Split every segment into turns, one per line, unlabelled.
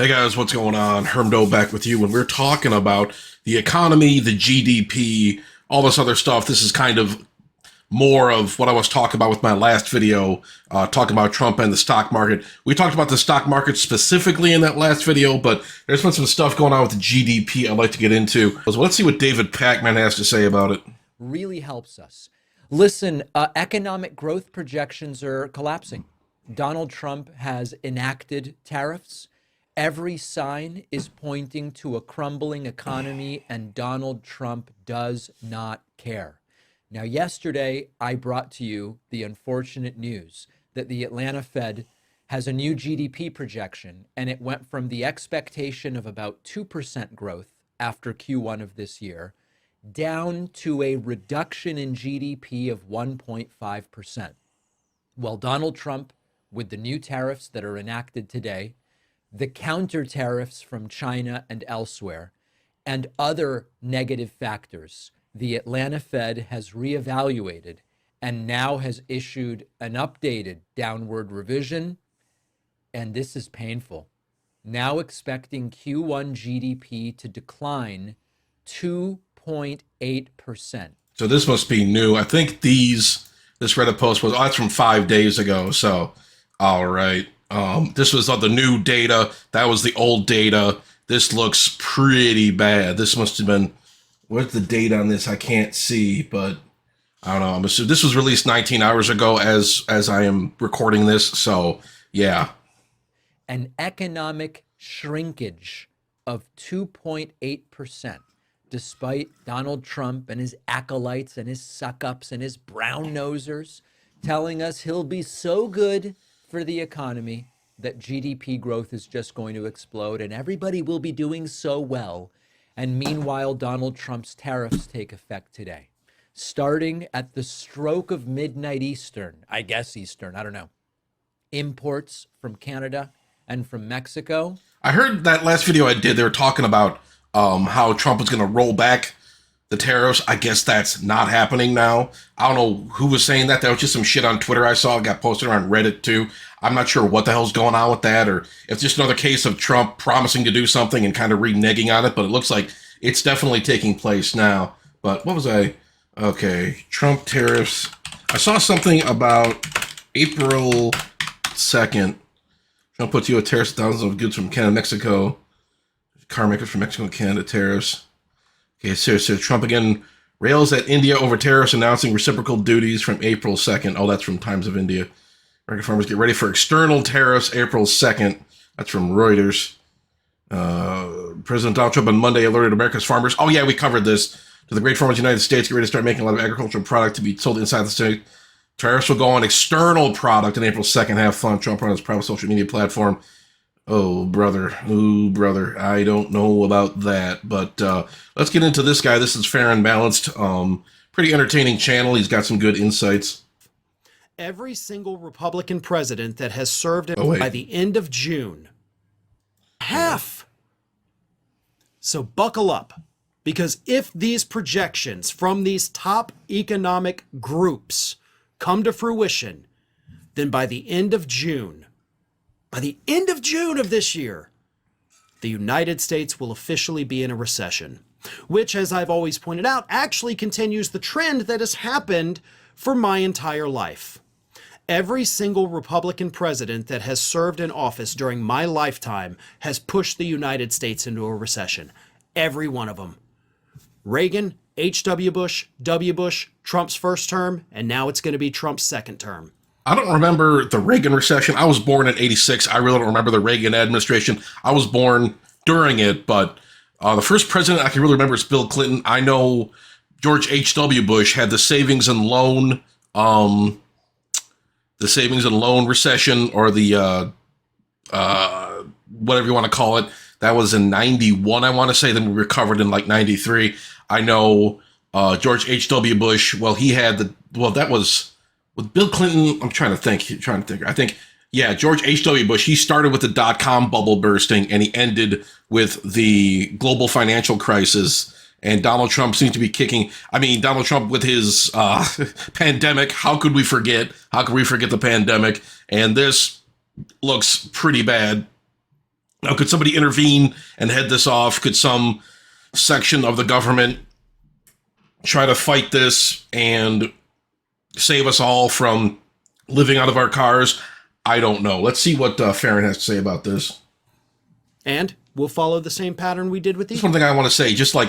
Hey guys, what's going on? Hermdo back with you, and we're talking about the economy, the GDP, all this other stuff. This is kind of more of what I was talking about with my last video, talking about Trump and the stock market. We talked about the stock market specifically in that last video, but there's been some stuff going on with the GDP I'd like to get into. So let's see what David Pacman has to say about it.
Really helps us. Listen, economic growth projections are collapsing. Donald Trump has enacted tariffs. Every sign is pointing to a crumbling economy, and Donald Trump does not care. Now, yesterday, I brought to you the unfortunate news that the Atlanta Fed has a new GDP projection, and it went from the expectation of about 2% growth after Q1 of this year down to a reduction in GDP of 1.5%. Well, Donald Trump, with the new tariffs that are enacted today, the counter tariffs from China and elsewhere, and other negative factors, the Atlanta Fed has reevaluated and now has issued an updated downward revision, and this is painful. Now expecting Q1 GDP to decline 2.8%.
So this must be new. I think this Reddit post was, that's from 5 days ago. So, all right. This was the new data. That was the old data. This looks pretty bad. This must have been, what's the date on this? I can't see, but I don't know. I'm assuming this was released 19 hours ago as I am recording this. So yeah.
An economic shrinkage of 2.8%, despite Donald Trump and his acolytes and his suck-ups and his brown-nosers telling us he'll be so good for the economy that GDP growth is just going to explode and everybody will be doing so well. And meanwhile, Donald Trump's tariffs take effect today, starting at the stroke of midnight Eastern, I guess Eastern, I don't know. Imports from Canada and from Mexico.
I heard that last video I did, they were talking about how Trump was going to roll back the tariffs. I guess that's not happening now. I don't know who was saying that. That was just some shit on Twitter I saw. It got posted on Reddit too. I'm not sure what the hell's going on with that, or if it's just another case of Trump promising to do something and kind of reneging on it, but it looks like it's definitely taking place now. But what was I? Okay, Trump tariffs. I saw something about April 2nd. Trump puts U.S. tariffs on thousands of goods from Canada, Mexico. Car makers from Mexico and Canada tariffs. Okay, so Trump again rails at India over tariffs, announcing reciprocal duties from April 2nd. Oh, that's from Times of India. American farmers get ready for external tariffs April 2nd. That's from Reuters. President Donald Trump on Monday alerted America's farmers. Oh, yeah, we covered this. To the great farmers of the United States, get ready to start making a lot of agricultural product to be sold inside the state. Tariffs will go on external product on April 2nd. Have fun. Trump on his private social media platform. Oh, brother. Oh, brother. I don't know about that. But let's get into this guy. This is Fair and Balanced. Pretty entertaining channel. He's got some good insights.
Every single Republican president that has served by the end of June, half. So buckle up, because if these projections from these top economic groups come to fruition, then by the end of June of this year, the United States will officially be in a recession, which, as I've always pointed out, actually continues the trend that has happened for my entire life. Every single Republican president that has served in office during my lifetime has pushed the United States into a recession. Every one of them. Reagan, H.W. Bush, W. Bush, Trump's first term, and now it's going to be Trump's second term.
I don't remember the Reagan recession. I was born in 86. I really don't remember the Reagan administration. I was born during it, but the first president I can really remember is Bill Clinton. I know George H.W. Bush had the savings and loan recession, or the whatever you want to call it. That was in 91, I want to say. Then we recovered in like 93. I know George H.W. Bush, he had that was with Bill Clinton. I'm trying to think. I think, yeah, George H.W. Bush, he started with the dot-com bubble bursting, and he ended with the global financial crisis. And Donald Trump seems to be kicking. I mean, Donald Trump with his pandemic. How could we forget? How could we forget the pandemic? And this looks pretty bad. Now, could somebody intervene and head this off? Could some section of the government try to fight this and save us all from living out of our cars? I don't know. Let's see what Farron has to say about this.
And we'll follow the same pattern we did with
That's
the...
one thing I want to say. Just like,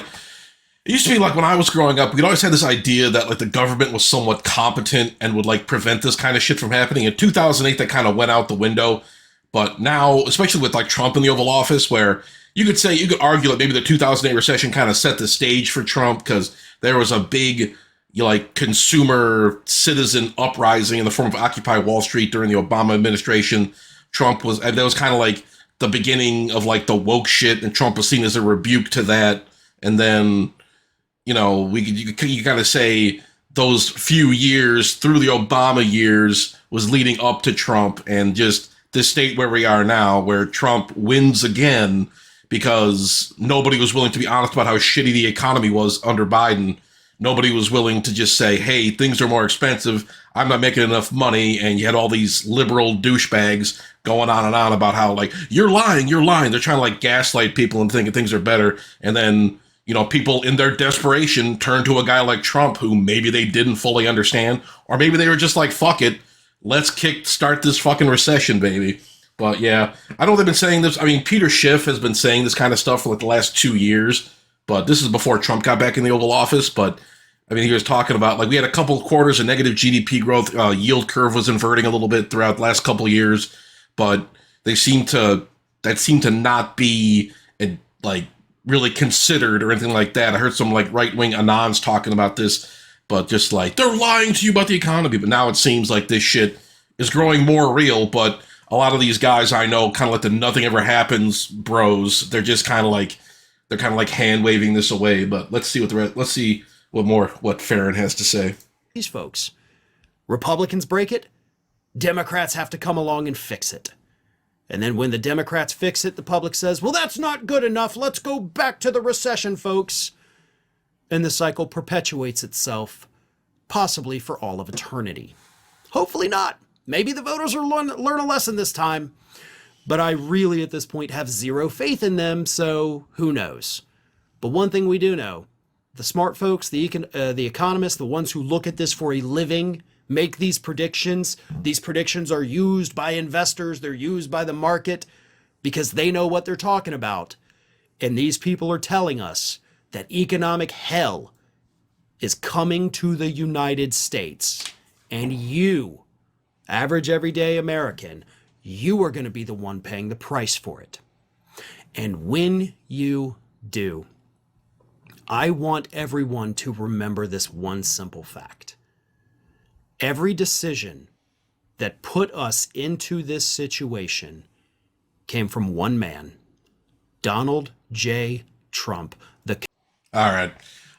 it used to be like when I was growing up, we'd always had this idea that like the government was somewhat competent and would like prevent this kind of shit from happening. In 2008, that kind of went out the window. But now, especially with like Trump in the Oval Office, where you could argue that maybe the 2008 recession kind of set the stage for Trump because there was a big like consumer citizen uprising in the form of Occupy Wall Street during the Obama administration. And that was kind of like the beginning of like the woke shit, and Trump was seen as a rebuke to that. And then, you kind of say those few years through the Obama years was leading up to Trump, and just this state where we are now, where Trump wins again because nobody was willing to be honest about how shitty the economy was under Biden. Nobody was willing to just say, hey, things are more expensive. I'm not making enough money. And you had all these liberal douchebags going on and on about how, like, you're lying. They're trying to, like, gaslight people and thinking things are better. And then, people in their desperation turn to a guy like Trump who maybe they didn't fully understand. Or maybe they were just like, fuck it. Let's start this fucking recession, baby. But, yeah, I know they've been saying this. I mean, Peter Schiff has been saying this kind of stuff for, like, the last 2 years. But this is before Trump got back in the Oval Office. But I mean, he was talking about, like, we had a couple of quarters of negative GDP growth. Yield curve was inverting a little bit throughout the last couple of years, but that seemed to not be like really considered or anything like that. I heard some like right-wing anons talking about this, but just like, they're lying to you about the economy. But now it seems like this shit is growing more real. But a lot of these guys I know, kind of like the nothing ever happens bros, they're just kind of like hand waving this away. But let's see what Farron has to say.
These folks. Republicans break it, Democrats have to come along and fix it. And then when the Democrats fix it, the public says, well, that's not good enough. Let's go back to the recession, folks. And the cycle perpetuates itself, possibly for all of eternity. Hopefully not. Maybe the voters will learn a lesson this time. But I really, at this point, have zero faith in them, so who knows? But one thing we do know, the smart folks, the economists, the ones who look at this for a living, make these predictions. These predictions are used by investors. They're used by the market because they know what they're talking about. And these people are telling us that economic hell is coming to the United States. And you, average everyday American, you are going to be the one paying the price for it. And when you do, I want everyone to remember this one simple fact. Every decision that put us into this situation came from one man, Donald J. Trump.
All right.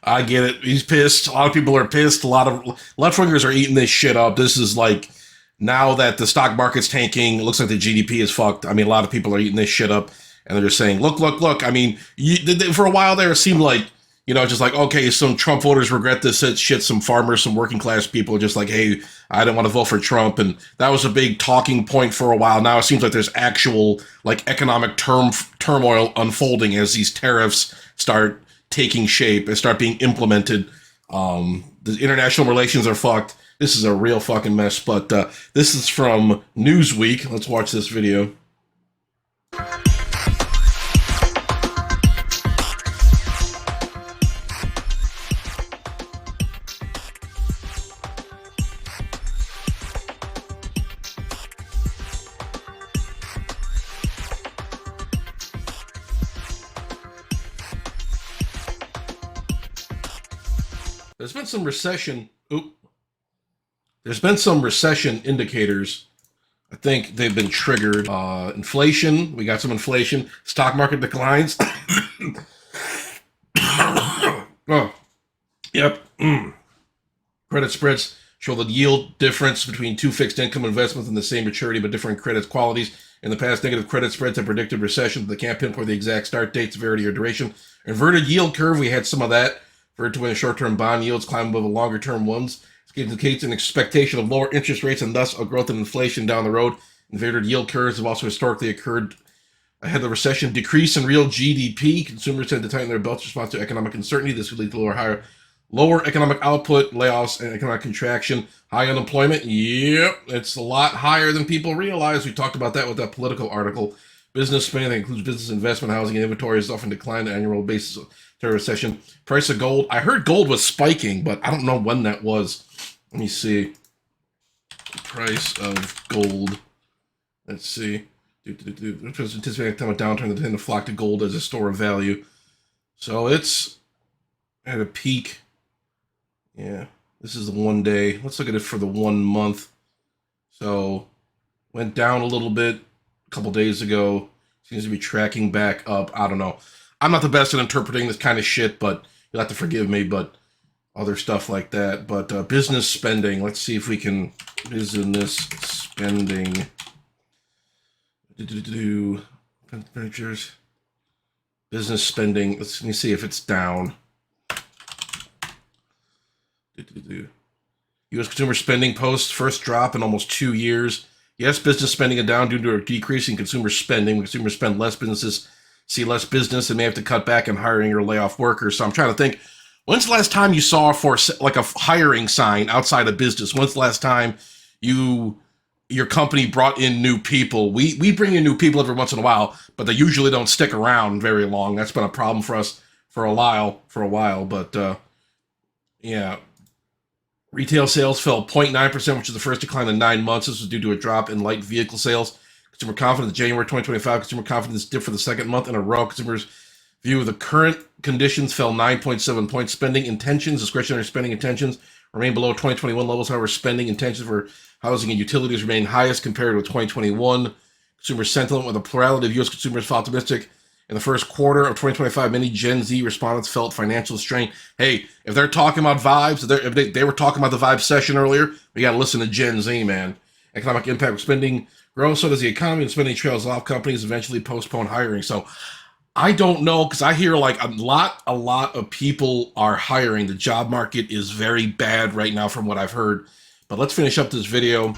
I get it. He's pissed. A lot of people are pissed. A lot of left-wingers are eating this shit up. This is like, now that the stock market's tanking, it looks like the GDP is fucked. I mean, a lot of people are eating this shit up, and they're just saying, look. I mean, for a while there, it seemed like, just like, okay, some Trump voters regret this shit. Some farmers, some working class people are just like, hey, I didn't want to vote for Trump. And that was a big talking point for a while. Now it seems like there's actual like economic turmoil unfolding as these tariffs start taking shape and start being implemented. The international relations are fucked. This is a real fucking mess. But this is from Newsweek. Let's watch this video. There's been some recession. There's been some recession indicators. I think they've been triggered. Inflation. We got some inflation. Stock market declines. Oh, yep. Credit spreads show the yield difference between two fixed income investments in the same maturity but different credit qualities. In the past, negative credit spreads have predicted recession, but they can't pinpoint the exact start date, severity, or duration. Inverted yield curve. We had some of that. Referred to when short-term bond yields climb above the longer-term ones. It indicates an expectation of lower interest rates and thus a growth in inflation down the road. Inverted yield curves have also historically occurred Ahead of the recession, decrease in real GDP. Consumers tend to tighten their belts in response to economic uncertainty. This could lead to lower economic output, layoffs, and economic contraction. High unemployment. Yep, it's a lot higher than people realize. We talked about that with that Political article. Business spending, that includes business investment, housing, and inventory, is often declined on an annual basis during a recession. Price of gold. I heard gold was spiking, but I don't know when that was. Let me see. Price of gold. Let's see. Which was anticipating a time of downturn that tend to flock to gold as a store of value. So it's at a peak. Yeah, this is the 1 day. Let's look at it for the 1 month. So went down a little bit a couple days ago. Seems to be tracking back up. I don't know. I'm not the best at interpreting this kind of shit, but you'll have to forgive me. But other stuff like that. But business spending. Let's see if we can business spending. Expenditures. Business spending. Let me see if it's down. U.S. consumer spending posts first drop in almost 2 years. Yes, business spending is down due to a decrease in consumer spending. When consumers spend less, businesses see less business and may have to cut back on hiring or lay off workers. So I'm trying to think, when's the last time you saw for like a hiring sign outside of business? When's the last time your company brought in new people? We bring in new people every once in a while, but they usually don't stick around very long. That's been a problem for us for a while. But yeah. Retail sales fell 0.9%, which is the first decline in 9 months. This was due to a drop in light vehicle sales. Consumer confidence, January 2025, consumer confidence dipped for the second month in a row. Consumers' view of the current conditions fell 9.7 points. Spending intentions, discretionary spending intentions, remain below 2021 levels. However, spending intentions for housing and utilities remain highest compared with 2021. Consumer sentiment, with a plurality of U.S. consumers felt optimistic. In the first quarter of 2025, many Gen Z respondents felt financial strain. Hey, if they're talking about vibes, if they were talking about the vibe session earlier, we got to listen to Gen Z, man. Economic impact of spending grows, so does the economy, and spending trails off. Companies eventually postpone hiring. So I don't know, because I hear like a lot of people are hiring. The job market is very bad right now from what I've heard. But let's finish up this video.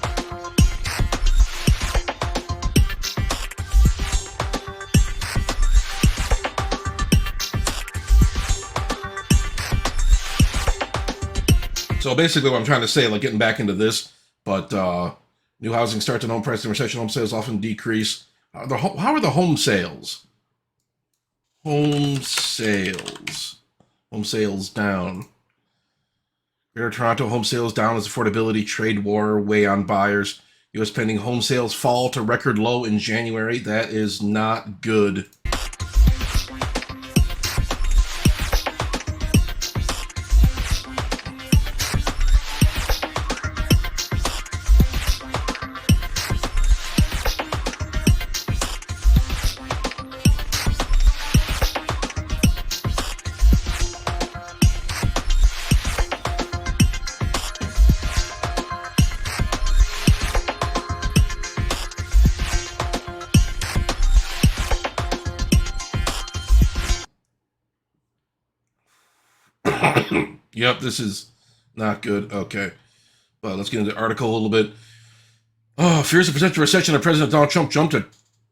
So basically what I'm trying to say, like getting back into this, but new housing starts and home prices and recession home sales often decrease. How are the home sales? Home sales down. Greater Toronto home sales down as affordability trade war weigh on buyers. U.S. pending home sales fall to record low in January. That is not good. Yep, this is not good. Okay. Well, let's get into the article a little bit. Fears of potential recession and President Donald Trump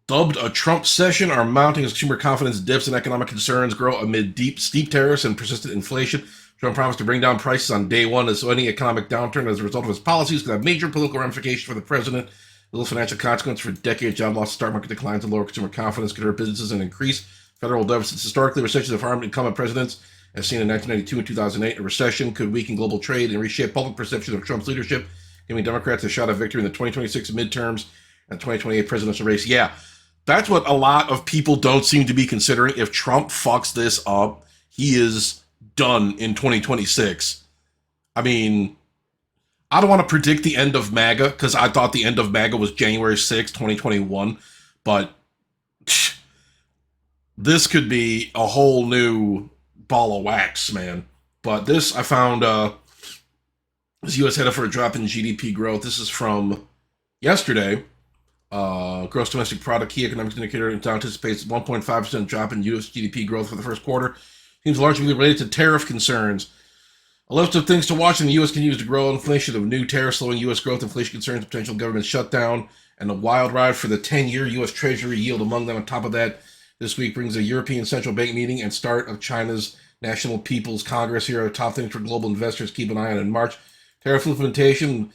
dubbed a Trump session are mounting as consumer confidence dips and economic concerns grow amid steep tariffs and persistent inflation. Trump promised to bring down prices on day one, as any economic downturn as a result of his policies could have major political ramifications for the president. Little financial consequence for decades, job loss, stock market declines, and lower consumer confidence could hurt businesses and increase federal deficits. Historically, recessions have harmed incumbent presidents, as seen in 1992 and 2008. A recession could weaken global trade and reshape public perception of Trump's leadership, giving Democrats a shot at victory in the 2026 midterms and 2028 presidential race. Yeah, that's what a lot of people don't seem to be considering. If Trump fucks this up, he is done in 2026. I mean, I don't want to predict the end of MAGA, because I thought the end of MAGA was January 6, 2021, but this could be a whole new ball of wax, man. But this, I found, is U.S. headed for a drop in GDP growth. This is from yesterday. Gross domestic product, key economic indicator, anticipates 1.5% drop in U.S. GDP growth for the first quarter. Seems largely related to tariff concerns. A list of things to watch in the U.S. continues to grow. Inflation of new tariffs, slowing U.S. growth, inflation concerns, potential government shutdown, and a wild ride for the 10-year U.S. Treasury yield among them. On top of that, this week brings a European Central Bank meeting and start of China's National People's Congress. Here are the top things for global investors. Keep an eye on in March. Tariff implementation.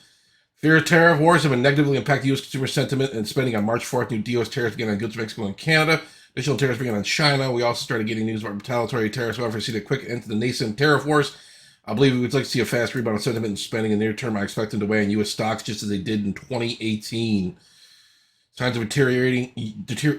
Fear of tariff wars have been negatively impacted U.S. consumer sentiment and spending on March 4th. New U.S. tariffs began on goods from Mexico and Canada. Additional tariffs began on China. We also started getting news about retaliatory tariffs. However, see the quick end to the nascent tariff wars. I believe we would like to see a fast rebound in sentiment and spending in the near term. I expect them to weigh on U.S. stocks just as they did in 2018. Signs of deteriorating.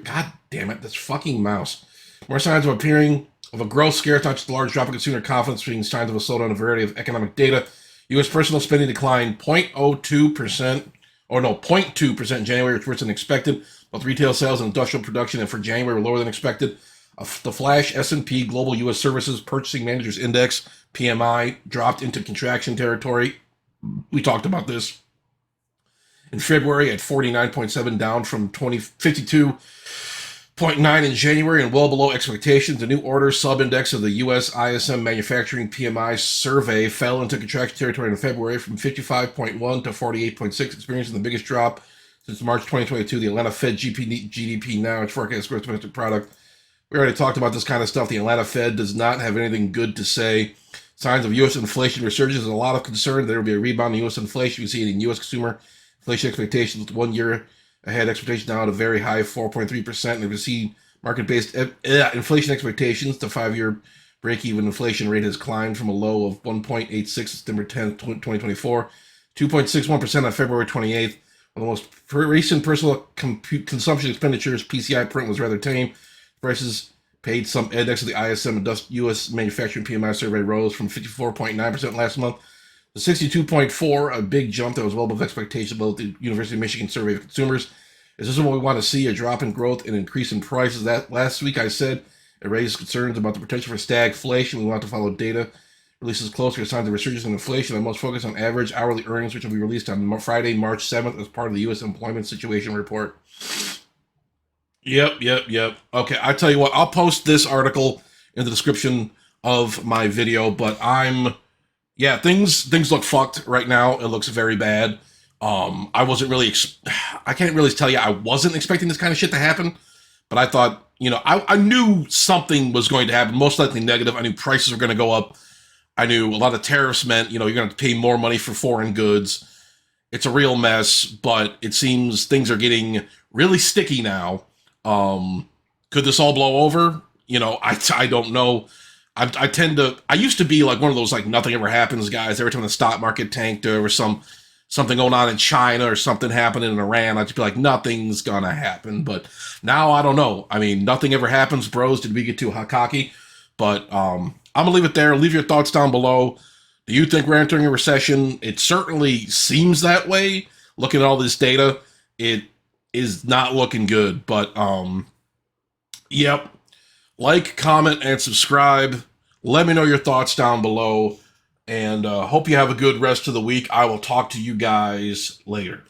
God damn it, this fucking mouse. More signs of appearing of a growth scare, not just a large drop in consumer confidence, seeing signs of a slowdown in a variety of economic data. U.S. personal spending declined 0.02%, or no, 0.2% in January, which was worse than expected. Both retail sales and industrial production and for January were lower than expected. The flash S&P Global U.S. Services Purchasing Managers Index, PMI, dropped into contraction territory. We talked about this in February at 49.7, down from 52.9 in January and well below expectations. The new order sub-index of the U.S. ISM Manufacturing PMI survey fell into contraction territory in February from 55.1 to 48.6, experiencing the biggest drop since March 2022. The Atlanta Fed GDP now, its forecast gross domestic product. We already talked about this kind of stuff. The Atlanta Fed does not have anything good to say. Signs of U.S. inflation resurgence. There's a lot of concern. There will be a rebound in U.S. inflation. We see it in U.S. consumer inflation expectations with 1 year ahead expectation now at a very high 4.3%. And we see market-based inflation expectations. The 5-year break-even inflation rate has climbed from a low of 1.86 September 10th, 2024, 2.61% on February 28th. One of the most recent personal consumption expenditures PCI print was rather tame. Prices paid some index of the ISM U.S. manufacturing PMI survey rose from 54.9% last month to 62.4, a big jump that was well above expectations. Both the University of Michigan survey of consumers. Is this what we want to see? A drop in growth and increase in prices? That last week I said it raised concerns about the potential for stagflation. We want to follow data releases closer to signs of resurgence in inflation. I'm most focused on average hourly earnings, which will be released on Friday, March 7th as part of the U.S. Employment Situation Report. Yep. Okay, I tell you what, I'll post this article in the description of my video, but things look fucked right now. It looks very bad. I wasn't really, I can't really tell you I wasn't expecting this kind of shit to happen, but I thought, I knew something was going to happen, most likely negative. I knew prices were going to go up. I knew a lot of tariffs meant, you're going to pay more money for foreign goods. It's a real mess, but it seems things are getting really sticky now. Could this all blow over? I don't know. I used to be like one of those, like, nothing ever happens guys. Every time the stock market tanked or there was something going on in China or something happening in Iran, I'd just be like, nothing's gonna happen. But now I don't know. I mean, nothing ever happens, bros. Did we get too cocky? But, I'm gonna leave it there. Leave your thoughts down below. Do you think we're entering a recession? It certainly seems that way. Looking at all this data, it is not looking good, but yep. Like, comment, and subscribe. Let me know your thoughts down below, and hope you have a good rest of the week. I will talk to you guys later.